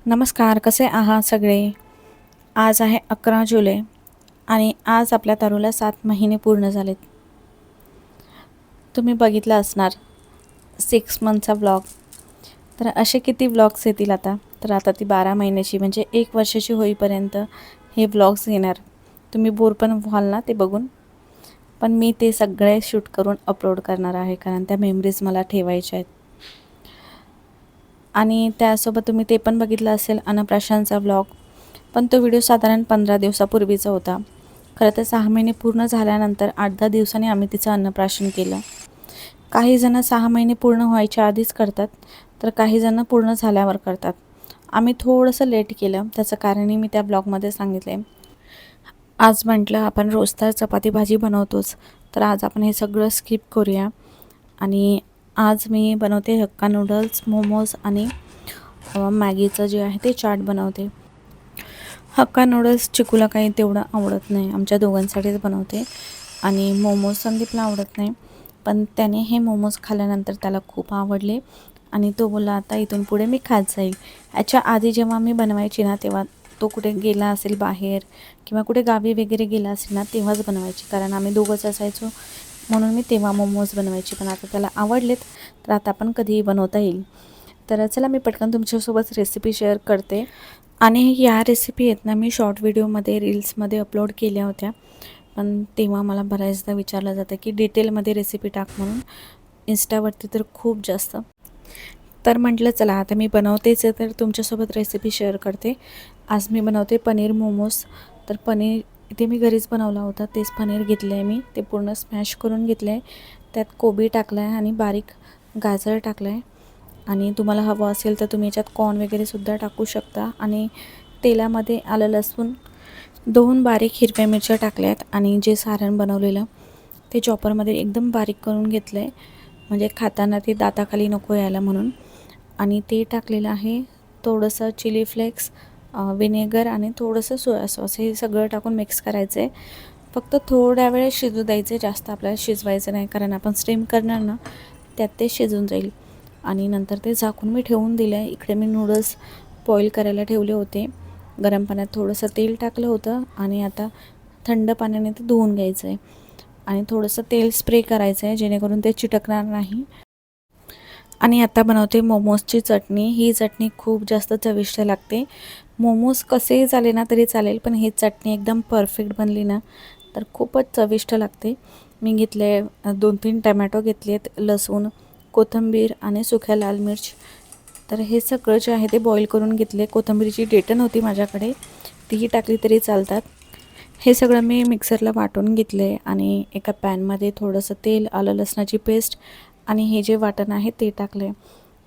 नमस्कार, कसे आहात सगळे? आज आहे 11 जुलै आणि आज आपल्या तरुला 7 महिने पूर्ण झालेत. तुम्ही बघितलं असणार 6 मंथचा व्लॉग. तर असे किती व्लॉग्स येतील आता? तर आता ती 12 महिन्याची म्हणजे 1 वर्षाची होईपर्यंत हे व्लॉग्स येणार. तुम्ही बोर पण व्हाल ना ते बघून. पण मी ते सगळे शूट करून अपलोड करणार आहे, कारण त्या मेमरीज मला ठेवायच्या आहेत. आणि त्यासोबत तुम्ही ते पण बघितलं असेल अन्नप्राशनचा व्लॉग, पण तो व्हिडिओ साधारण 15 दिवसापूर्वीचा होता. खरं तर 6 महिने पूर्ण झाल्यानंतर 8-10 दिवसांनी आम्ही तिचं अन्नप्राशन केलं. काही जण 6 महिने पूर्ण व्हायच्या आधीच करतात, तर काही जण पूर्ण झाल्यावर करतात. आम्ही थोडंसं लेट केलं, त्याचं कारणही मी त्या ब्लॉगमध्ये सांगितलं आहे. आज म्हटलं आपण रोज तर चपाती भाजी बनवतोच, तर आज आपण हे सगळं स्किप करूया. आणि आज मी बनवते हक्का नूडल्स, मोमोज आणि मॅगीचं जे आहे ते चाट बनवते. हक्का नूडल्स चिकूला काही तेवढं आवडत नाही, आमच्या दोघांसाठीच बनवते. आणि मोमोज संदीपला आवडत नाही, पण त्याने हे मोमोज खाल्ल्यानंतर त्याला खूप आवडले आणि तो बोलला आता इथून पुढे मी खात जाईल. याच्या आधी जेव्हा मी बनवायची ना, तेव्हा तो कुठे गेला असेल बाहेर किंवा कुठे गावी वगैरे गेला असेल ना, तेव्हाच बनवायची, कारण आम्ही दोघंच असायचो म्हणून मी तेव्हा मोमोज बनवायची. पण आता त्याला आवडलेत, तर आता आपण कधीही बनवता येईल. तर चला मी पटकन तुमच्यासोबत रेसिपी शेअर करते. आणि या रेसिपी आहेत ना, मी शॉर्ट व्हिडिओमध्ये रील्समध्ये अपलोड केल्या होत्या, पण तेव्हा मला बऱ्याचदा विचारलं जातं की डिटेलमध्ये रेसिपी टाक म्हणून, इंस्टावरती तर खूप जास्त. तर म्हटलं चला आता मी बनवतेच आहे, तर तुमच्यासोबत रेसिपी शेअर करते. आज मी बनवते पनीर मोमोज. तर पनीर इथे मी घरीच बनवला होता, तेच पनीर घेतलं आहे मी, ते पूर्ण स्मॅश करून घेतलं आहे. त्यात कोबी टाकला आहे आणि बारीक गाजर टाकलं आहे. आणि तुम्हाला हवं असेल तर तुम्ही याच्यात कॉर्न वगैरेसुद्धा टाकू शकता. आणि तेलामध्ये आलं लसूण 2 बारीक हिरव्या मिरच्या टाकल्या आहेत आणि जे सारण बनवलेलं ते चॉपरमध्ये एकदम बारीक करून घेतलं आहे, म्हणजे खाताना ते दाताखाली नको यायला म्हणून. आणि ते टाकलेलं आहे. थोडंसं चिली फ्लेक्स, विनेगर आणि थोडंसं सोया सॉस, हे सगळं टाकून मिक्स करायचं आहे. फक्त थोड्या वेळ शिजू द्यायचं आहे, जास्त आपल्याला शिजवायचं नाही, कारण आपण स्टीम करणार ना, त्यात ते शिजून जाईल. आणि नंतर ते झाकून मी ठेवून दिलं आहे. इकडे मी नूडल्स बॉईल करायला ठेवले होते. गरम पाण्यात थोडंसं तेल टाकलं होतं आणि आता थंड पाण्याने ते धुवून घ्यायचं आहे. आणि थोडंसं तेल स्प्रे करायचं आहे, जेणेकरून ते चिटकणार नाही. आणि आता बनवते मोमोजची चटणी. ही चटणी खूप जास्त चविष्ट लागते. मोमोज कसेही झाले ना तरी चालेल, पण ही चटणी एकदम परफेक्ट बनली ना तर खूपच चविष्ट लागते. मी घेतले 2-3 टमॅटो घेतलेत, लसूण, कोथिंबीर आणि सुक्या लाल मिर्च. तर हे सगळं जे आहे ते बॉईल करून घेतले. कोथिंबीरची देठं नव्हती माझ्याकडे, तीही टाकली तरी चालतात. हे सगळं मी मिक्सरला वाटून घेतले आणि एका पॅनमध्ये थोडंसं तेल, आलं लसणाची पेस्ट आणि हे जे वाटण आहे ते टाकले.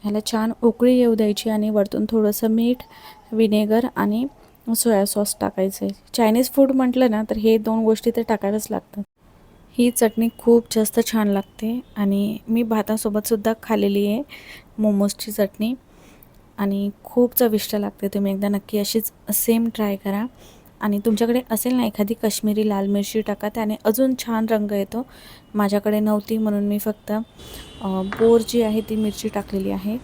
ह्याला छान उकळी येऊ द्यायची आणि वरतून थोडंसं मीठ, विनेगर आणि सोया सॉस टाकायचं आहे. चायनीज फूड म्हटलं ना तर हे 2 गोष्टी तर टाकायलाच लागतात. ही चटणी खूप जास्त छान लागते आणि मी भातासोबतसुद्धा खाल्लेली आहे मोमोजची चटणी आणि खूप चविष्ट लागते. तुम्ही एकदा नक्की अशीच सेम ट्राय करा. आणि तुमच्याकडे असेल ना एखादी काश्मीरी लाल मिरची टाका, त्याने अजून छान रंग येतो. माझ्याकडे नव्हती म्हणून मी फक्त बोर जी आहे ती मिरची टाकलेली आहे.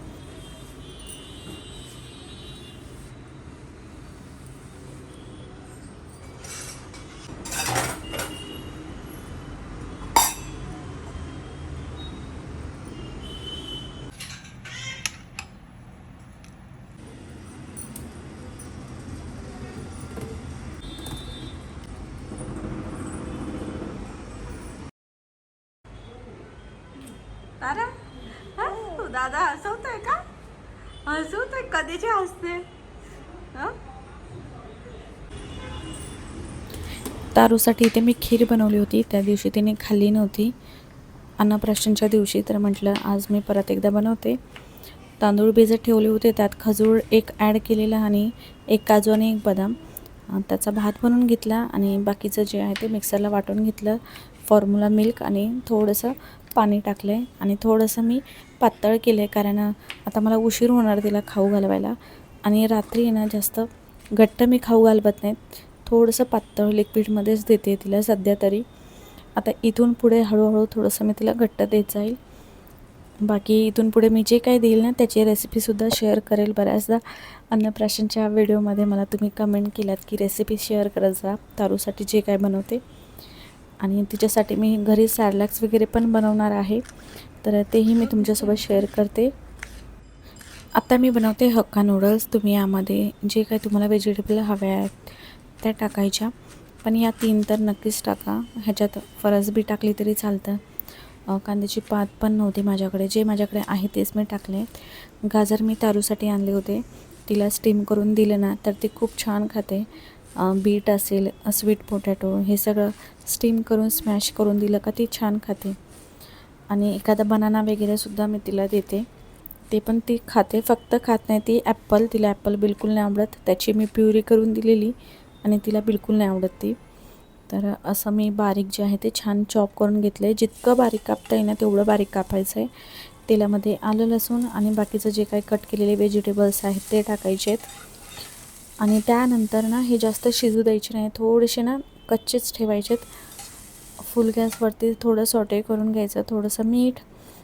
अरे तू दादा हसवतोय का? हसवतोय कधीची हसते. तारूसाठी इथे मी खीर बनवली होती, त्या दिवशी तिने खाल्ली नव्हती अन्नप्राशनच्या दिवशी, तर म्हटलं आज मी परत एकदा बनवते. तांदूळ भिजत ठेवले होते, त्यात खजूर एक ॲड केलेला आणि एक काजू आणि एक बदाम. त्याचा भात बनवून घेतला आणि बाकीचं जे आहे ते मिक्सरला वाटून घेतलं. फॉर्म्युला मिल्क आणि थोडंसं पाणी टाकलं आहे आणि थोडंसं मी पातळ केलं आहे, कारण आता मला उशीर होणार तिला खाऊ घालवायला. आणि रात्री ना जास्त घट्ट मी खाऊ घालवत नाहीत, थोडंसं पातळ लिक्विडमध्येच देते तिला सध्या तरी. आता इथून पुढे हळूहळू थोडंसं मी तिला घट्ट देत जाईल. बाकी इथून पुढे मी जे काही देईल ना त्याची रेसिपीसुद्धा शेअर करेल. बऱ्याचदा अन्नप्राशनच्या व्हिडिओमध्ये मला तुम्ही कमेंट केल्यात की रेसिपी शेअर करत जा तारूसाठी जे काय बनवते. आणि तिच्यासाठी मी घरी सॅरलॅक्स वगैरे पण बनवणार आहे, तर तेही मी तुमच्यासोबत शेअर करते. आता मी बनवते हक्का नूडल्स. तुम्ही यामध्ये जे काही तुम्हाला व्हेजिटेबल हव्या आहेत त्या टाकायच्या, पण या 3 तर नक्कीच टाका. ह्याच्यात फरसबी टाकली तरी चालतं. कांद्याची पात पण नव्हती माझ्याकडे, जे माझ्याकडे आहे तेच मी टाकले. गाजर मी तारूसाठी आणले होते, तिला स्टीम करून दिलं ना तर ती खूप छान खाते. बीट असेल, स्वीट पोटॅटो, हे सगळं स्टीम करून स्मॅश करून दिलं का ती छान खाते. आणि एखादा बनाना वगैरेसुद्धा मी तिला देते, ते पण ती खाते. फक्त खात नाही ती ॲपल, तिला ॲपल बिलकुल नाही आवडत. त्याची मी प्युरी करून दिलेली आणि तिला बिलकुल नाही आवडत ती. तर असं मी बारीक जे आहे ते छान चॉप करून घेतलं आहे. जितकं बारीक कापता येईल ना तेवढं बारीक कापायचं आहे. तेलामध्ये आलं लसूण आणि बाकीचं जे काही कट केलेले व्हेजिटेबल्स आहेत ते टाकायचे आहेत. आणि त्यानंतर ना हे जास्त शिजू द्यायचे नाही, थोडेसे ना कच्चेच ठेवायचे आहेत. फुल गॅसवरती थोडं सॉटे करून घ्यायचं. थोडंसं मीठ,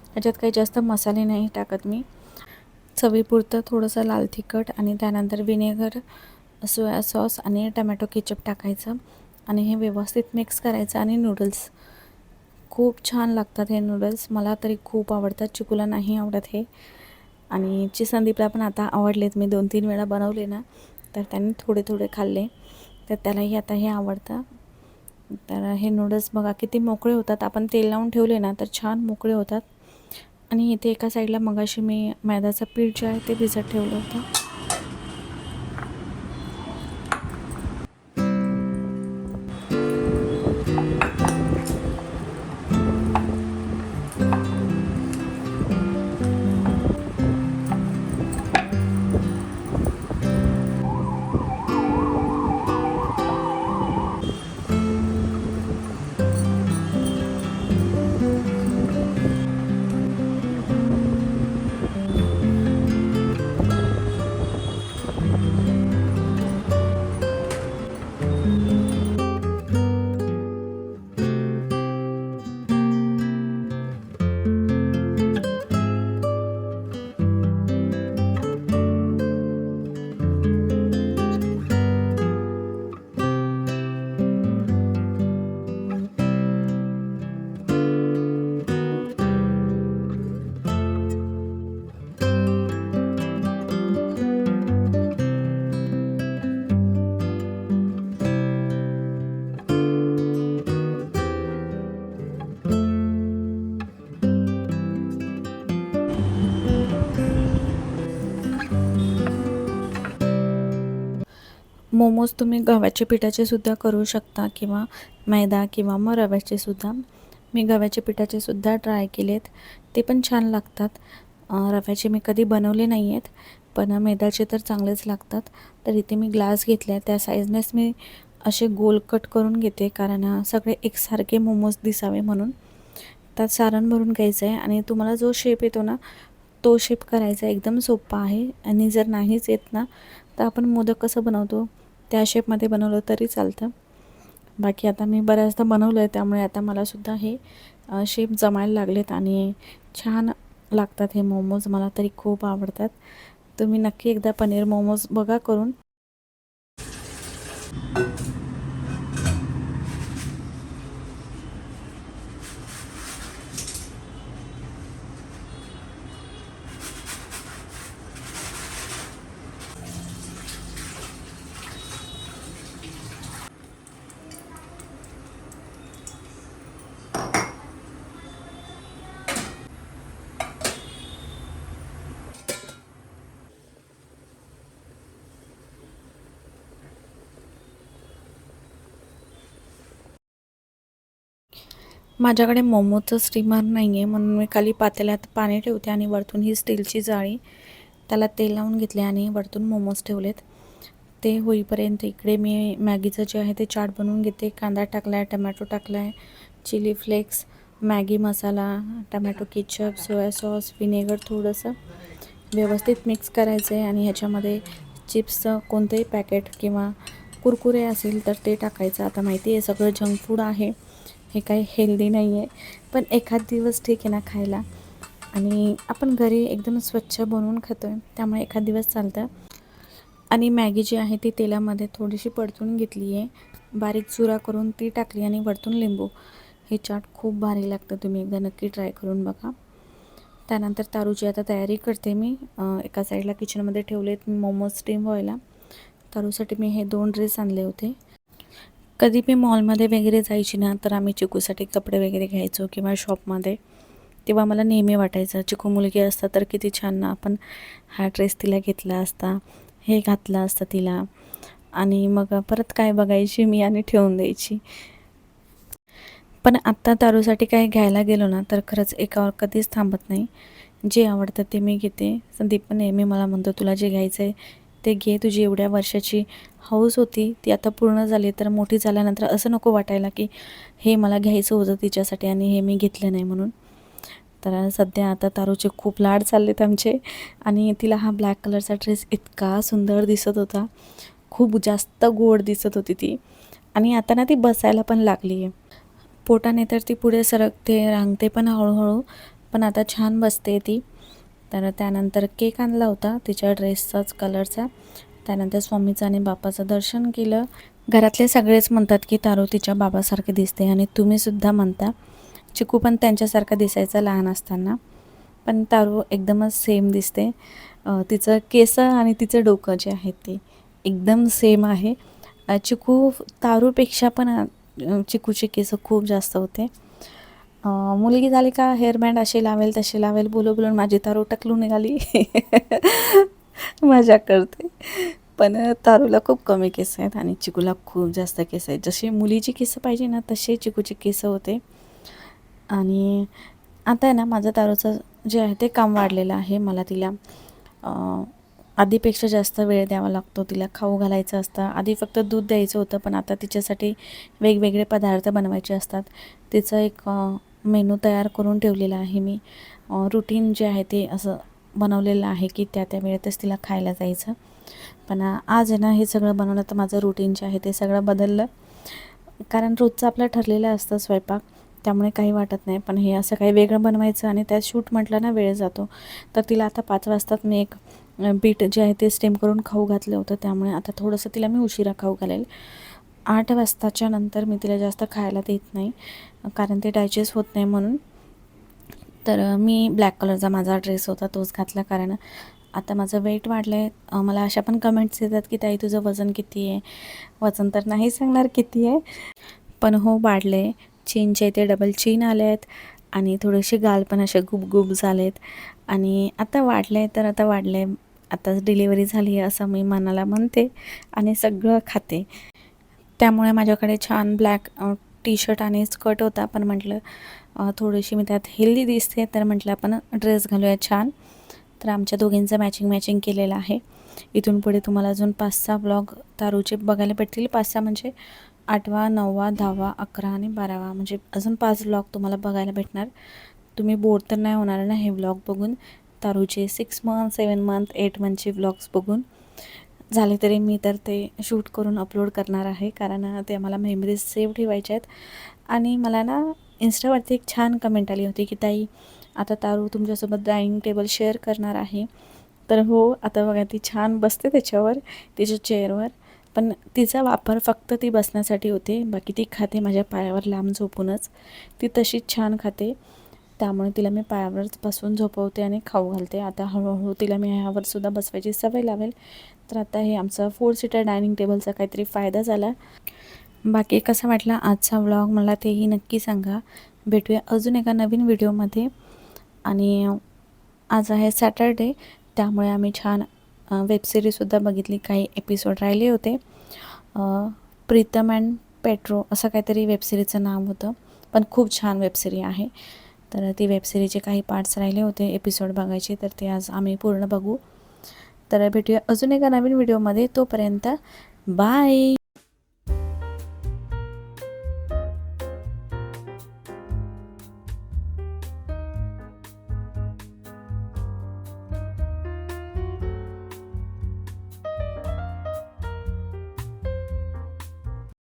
ह्याच्यात काही जास्त मसाले नाही टाकत मी. चवीपुरतं थोडंसं लाल तिखट आणि त्यानंतर विनेगर, सोया सॉस आणि टमॅटो केचप टाकायचं आणि हे व्यवस्थित मिक्स करायचं. आणि नूडल्स खूप छान लागतात हे नूडल्स, मला तरी खूप आवडतात. चिकूला नाही आवडत हे, आणि संदीपला पण आता आवडलेत. मी 2-3 वेळा बनवले ना तर त्यांनी थोडे थोडे खाल्ले, तर त्यालाही आता हे आवडतं. तर हे नूडल्स बघा किती मोकळे होतात. आपण तेल लावून ठेवले ना तर छान मोकळे होतात. आणि इथे एका साईडला मगाशी मी मैद्याचं पीठ जे आहे ते भिजत ठेवलं होतं. मोमोज तुम्ही गव्हाच्या पिठाचे सुद्धा करू शकता किंवा मैदा किंवा मग रव्याचे सुद्धा. मी गव्हाच्या पिठाचे सुद्धा ट्राय केलेत, ते पण छान लागतात. रव्याचे मी कधी बनवले नाही आहेत, पण मैद्याचे तर चांगलेच लागतात. तर इथे मी ग्लास घेतला आहे, त्या साईजनेच मी असे गोल कट करून घेते, कारण सगळे एकसारखे मोमोज दिसावे म्हणून. त्यात सारण भरून घ्यायचं आहे आणि तुम्हाला जो शेप येतो ना तो शेप करायचा. एकदम सोपा आहे. आणि जर नाहीच येत ना तर आपण मोदक कसं बनवतो त्या शेपमध्ये बनवलं तरी चालतं. बाकी आता मी बऱ्याचदा बनवलं आहे, त्यामुळे आता मलासुद्धा हे शेप जमायला लागलेत आणि छान लागतात हे मोमोज. मला तरी खूप आवडतात. तुम्ही नक्की एकदा पनीर मोमोज बघा करून. माझ्याकडे मोमोचं स्टीमर नाही आहे, म्हणून मी खाली पातेल्यात पाणी ठेवते आणि वरतून ही स्टीलची जाळी, त्याला तेल लावून घेतले आणि वरतून मोमोज ठेवलेत. ते होईपर्यंत इकडे मी मॅगीचं जे आहे ते चाट बनवून घेते. कांदा टाकला आहे, टमॅटो टाकला आहे, chilli flakes, Maggi masala, tomato ketchup, soya sauce, vinegar थोडंसं व्यवस्थित मिक्स करायचं आहे. आणि ह्याच्यामध्ये चिप्सचं कोणतंही पॅकेट किंवा कुरकुरे असेल तर ते टाकायचं. आता माहिती आहे सगळं जंक फूड आहे, हे काही हेल्दी नाही आहे, पण एखाद दिवस ठीक आहे ना खायला. आणि आपण घरी एकदम स्वच्छ बनवून खातो आहे, त्यामुळे एखाद दिवस चालतं. आणि मॅगी जी आहे ती तेलामध्ये थोडीशी परतून घेतली आहे, बारीक चुरा करून ती टाकली आणि वरतून लिंबू. हे चाट खूप भारी लागतं, तुम्ही एकदा नक्की ट्राय करून बघा. त्यानंतर तारूची आता तयारी करते मी. एका साईडला किचनमध्ये ठेवलेत मोमोज स्टीम व्हायला. तारूसाठी मी हे 2 ड्रेस आणले होते. कधी मी मॉलमध्ये वगैरे जायची ना, तर आम्ही चिकूसाठी कपडे वगैरे घ्यायचो किंवा शॉपमध्ये. तेव्हा मला नेहमी वाटायचं चिकू मुलगी असता तर किती छान ना, आपण हा ड्रेस तिला घेतला असता, हे घातलं असतं तिला. आणि मग परत काय बघायची मी आणि ठेवून द्यायची. पण आत्ता तारूसाठी काही घ्यायला गेलो ना, तर खरंच एकावर कधीच थांबत नाही. जे आवडतं ते मी घेते. संदीप पण नेहमी मला म्हणतो, तुला जे घ्यायचं आहे ते घे. तुझी एवढ्या वर्षाची हौस होती ती आता पूर्ण झाली, तर मोठी झाल्यानंतर असं नको वाटायला की हे मला घ्यायचं होतं तिच्यासाठी आणि हे मी घेतलं नाही म्हणून. तर सध्या आता तारूचे खूप लाड चाललेत आमचे. आणि तिला हा ब्लॅक कलरचा ड्रेस इतका सुंदर दिसत होता, खूप जास्त गोड दिसत होती ती. आणि आता ना ती बसायला पण लागली आहे. पोटाने तर ती पुढे सरकते, रांगते पण हळूहळू, पण आता छान बसते ती. तर त्यानंतर केक आणला होता तिच्या ड्रेसचाच कलरचा. त्यानंतर स्वामीचं आणि बापाचं दर्शन केलं. घरातले सगळेच म्हणतात की तारू तिच्या बाबासारखे दिसते आणि तुम्हीसुद्धा म्हणता. चिकू पण त्यांच्यासारखा दिसायचा लहान असताना, पण तारू एकदमच सेम दिसते. तिचं केस आणि तिचं डोकं जे आहे ते एकदम सेम आहे. चिकू तारूपेक्षा पण चिकूचे केस खूप जास्त होते. मुलगी झाली का हेअरबँड असे लावेल तसे लावेल बोलून बोलून माझी तारू टकलू निघाली. मजा करते. पण तारूला खूप कमी केस आहेत आणि चिकूला खूप जास्त केस आहेत. जसे मुलीची केस पाहिजे ना, तसे चिकूचे केस होते. आणि आता आहे ना, माझं तारूचं जे आहे ते काम वाढलेलं आहे. मला तिला आधीपेक्षा जास्त वेळ द्यावा लागतो. तिला खाऊ घालायचं असतं. आधी फक्त दूध द्यायचं होतं, पण आता तिच्यासाठी वेगवेगळे पदार्थ बनवायचे असतात. तिचं एक मेनू तयार करून ठेवलेला आहे मी. रुटीन जे आहे ते असं बनवलेलं आहे की त्या वेळेतच तिला खायला जायचं. पण आज आहे ना, हे सगळं बनवलं तर माझं रुटीन जे आहे ते सगळं बदललं. कारण रोजचं आपलं ठरलेलं असतं स्वयंपाक, त्यामुळे काही वाटत नाही. पण हे असं काही वेगळं बनवायचं आणि त्यात शूट म्हटलं ना, वेळ जातो. तर तिला आता 5 वाजतात मी एक बीट जे आहे ते स्टीम करून खाऊ घातलं होतं, त्यामुळे आता थोडंसं तिला मी उशिरा खाऊ घालेल. 8 वाजताच्या नंतर मी तिला जास्त खायला देत नाही, कारण ते डायजेस्ट होत नाही म्हणून. तर मी ब्लॅक कलरचा माझा ड्रेस होता तोच घातला, कारण आता माझं वेट वाढलं आहे. मला अशा पण कमेंट्स येतात की ताई तुझं वजन किती आहे. वजन तर नाही सांगणार किती आहे, पण हो वाढलं आहे. चीनचे ते डबल चीन आले आहेत आणि थोडेसे गाल पण असे गुबगुब झाले आहेत. आणि आता वाढलं आहे तर आता वाढलं आहे. आताच डिलिव्हरी झाली आहे असं मी मनाला म्हणते आणि सगळं खाते. त्यामुळे माझ्याकडे छान ब्लॅक टी शर्ट आणि स्कर्ट होता, पण म्हटलं थोडीशी मी त्यात हेल्दी दिसते, तर म्हटलं आपण ड्रेस घालूया छान. तर आमच्या दोघींचं मॅचिंग केलेलं आहे. इथून पुढे तुम्हाला अजून 5-6 ब्लॉग तारूचे बघायला भेटतील. 5-6 म्हणजे 8वा, 9वा, 10वा, 11 आणि 12वा, म्हणजे अजून 5 ब्लॉग तुम्हाला बघायला भेटणार. तुम्ही बोर तर नाही होणार ना हे ब्लॉग बघून. तारूचे 6 मंथ, 7 मंथ, 8 मंथचे ब्लॉग्स बघून. झाले तरी मी तर ते शूट करून अपलोड करणार आहे, कारण ते मला मेमरीज सेव्ह ठेवायच्या आहेत. आणि मला ना इन्स्टावरती एक छान कमेंट आली होती की ताई आता तारू तुमच्यासोबत डायनिंग टेबल शेअर करणार आहे. तर हो, आता बघा ती छान बसते त्याच्यावर, तिच्या चेअरवर. पण तिचा वापर फक्त ती बसण्यासाठी होते, बाकी ती खाते माझ्या पायावर लांब झोपूनच. ती तशीच छान खाते, त्यामुळे तिला मी पायावरच बसून झोपवते आणि खाऊ घालते. आता हळूहळू तिला मी ह्यावर सुद्धा बसवायची सवय लावेल. तर आता हे आमचा 4 सीटर डायनिंग टेबलचा काहीतरी फायदा झाला. बाकी कसा वाटला आजचा व्लॉग मला तेही नक्की सांगा. भेटूया अजून एका नवीन व्हिडिओमध्ये. आणि आज आहे सॅटरडे, त्यामुळे आम्ही छान वेबसिरीजसुद्धा बघितली. काही एपिसोड राहिले होते. प्रीतम अँड पेट्रो असं काहीतरी वेबसिरीजचं नाव होतं, पण खूप छान वेबसिरी आहे. तर ती वेबसिरीजचे काही पार्ट्स राहिले होते एपिसोड बघायचे, तर ते आज आम्ही पूर्ण बघू. तर भेटूया अजून एका नवीन व्हिडिओमध्ये. तोपर्यंत बाय.